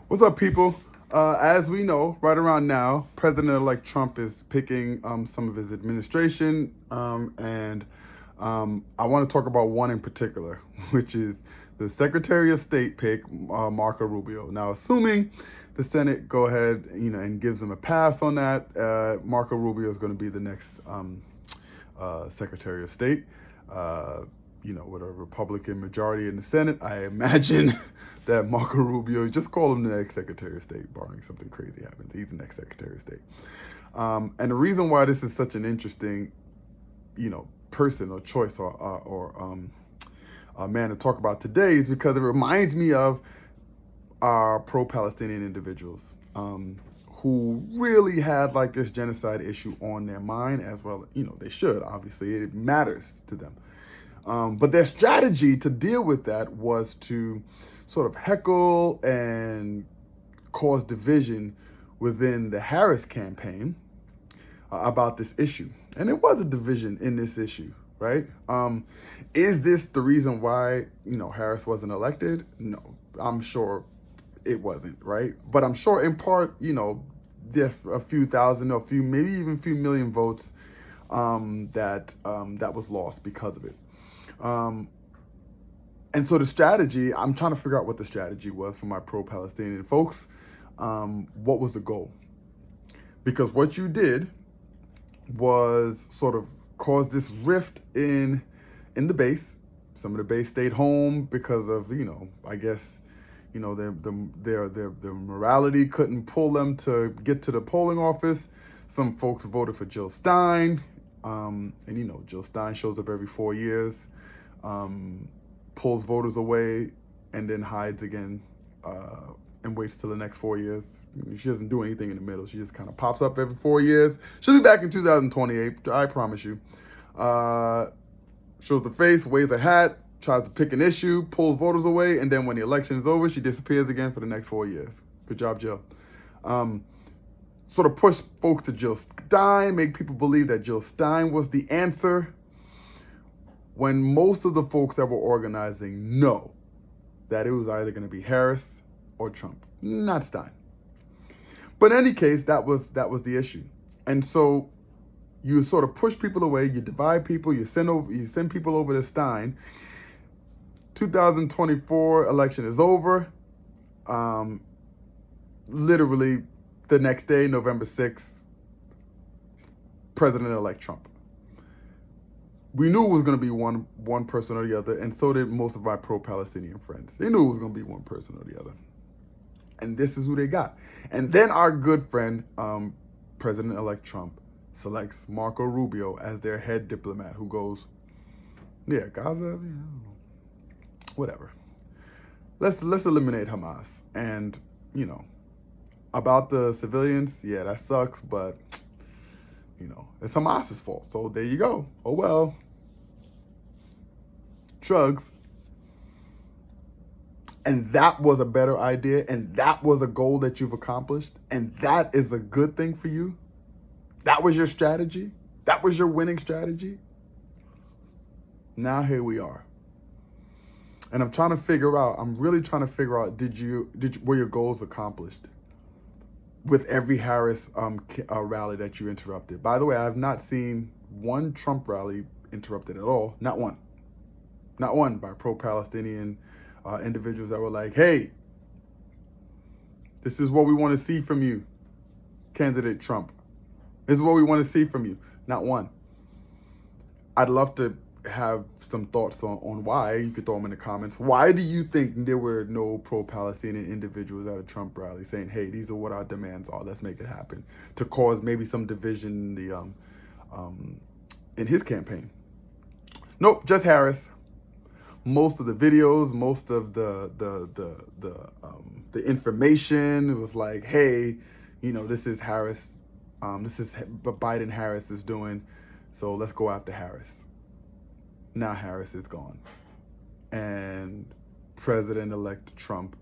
What's up, people? As we know, right around now, President-elect Trump is picking some of his administration, and I want to talk about one in particular, which is the Secretary of State pick, Marco Rubio. Now, assuming the Senate go ahead, and gives him a pass on that, Marco Rubio is going to be the next Secretary of State. With a Republican majority in the Senate, I imagine that Marco Rubio, just call him the next Secretary of State, barring something crazy happens. He's the next Secretary of State. And the reason why this is such an interesting, person or choice or man to talk about today is because it reminds me of our pro-Palestinian individuals who really had like this genocide issue on their mind as well. They should, obviously, it matters to them. But their strategy to deal with that was to sort of heckle and cause division within the Harris campaign about this issue. And there was a division in this issue, right? Is this the reason why, Harris wasn't elected? No, I'm sure it wasn't, right? But I'm sure in part, there's a few thousand, maybe even a few million votes that was lost because of it. And so the strategy, I'm trying to figure out what the strategy was for my pro-Palestinian folks. What was the goal? Because what you did was sort of cause this rift in the base. Some of the base stayed home because of, I guess, their morality couldn't pull them to get to the polling office. Some folks voted for Jill Stein. And Jill Stein shows up every 4 years. Pulls voters away and then hides again and waits till the next 4 years. She doesn't do anything in the middle. She just kind of pops up every 4 years. She'll be back in 2028, I promise you. Shows the face, waves a hat, tries to pick an issue, pulls voters away, and then when the election is over, she disappears again for the next 4 years. Good job, Jill. Sort of push folks to Jill Stein, make people believe that Jill Stein was the answer, when most of the folks that were organizing know that it was either going to be Harris or Trump, not Stein. But in any case, that was the issue. And so you sort of push people away, you divide people, you send people over to Stein. 2024 election is over. Literally the next day, November 6th, President-elect Trump. We knew it was going to be one person or the other, and so did most of my pro-Palestinian friends. They knew it was going to be one person or the other. And this is who they got. And then our good friend, President-elect Trump, selects Marco Rubio as their head diplomat, who goes, yeah, Gaza, whatever. Let's eliminate Hamas. And, about the civilians, yeah, that sucks, but, it's Hamas's fault. So there you go. Oh, well. Drugs. And that was a better idea, and that was a goal that you've accomplished, and that is a good thing for you. That was your strategy. That was your winning strategy. Now here we are. And I'm really trying to figure out, were your goals accomplished with every Harris rally that you interrupted? By the way, I have not seen one Trump rally interrupted at all. Not one. Not one by pro-Palestinian individuals that were like, hey, this is what we want to see from you, candidate Trump. This is what we want to see from you. Not one. I'd love to have some thoughts on why. You could throw them in the comments. Why do you think there were no pro-Palestinian individuals at a Trump rally saying, hey, these are what our demands are, let's make it happen, to cause maybe some division in his campaign? Nope, just Harris. Most of the videos, most of the information was like, hey, this is Harris. This is what Biden-Harris is doing. So let's go after Harris. Now Harris is gone. And President-elect Trump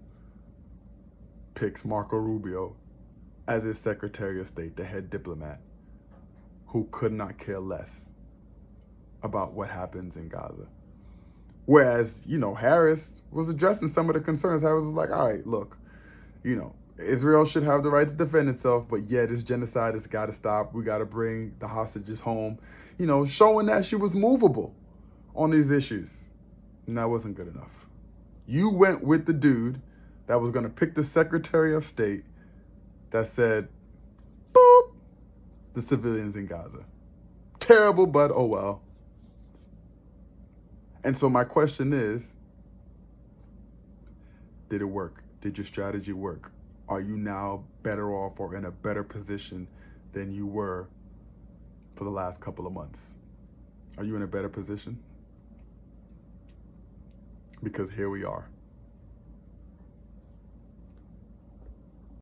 picks Marco Rubio as his Secretary of State, the head diplomat, who could not care less about what happens in Gaza. Whereas, Harris was addressing some of the concerns. Harris was like, all right, look, You know, Israel should have the right to defend itself, but yeah, this genocide has got to stop. We got to bring the hostages home. You know, showing that she was movable on these issues. And that wasn't good enough. You went with the dude that was going to pick the Secretary of State that said, boop, the civilians in Gaza. Terrible, but oh well. And so my question is, did it work? Did your strategy work? Are you now better off or in a better position than you were for the last couple of months? Are you in a better position? Because here we are.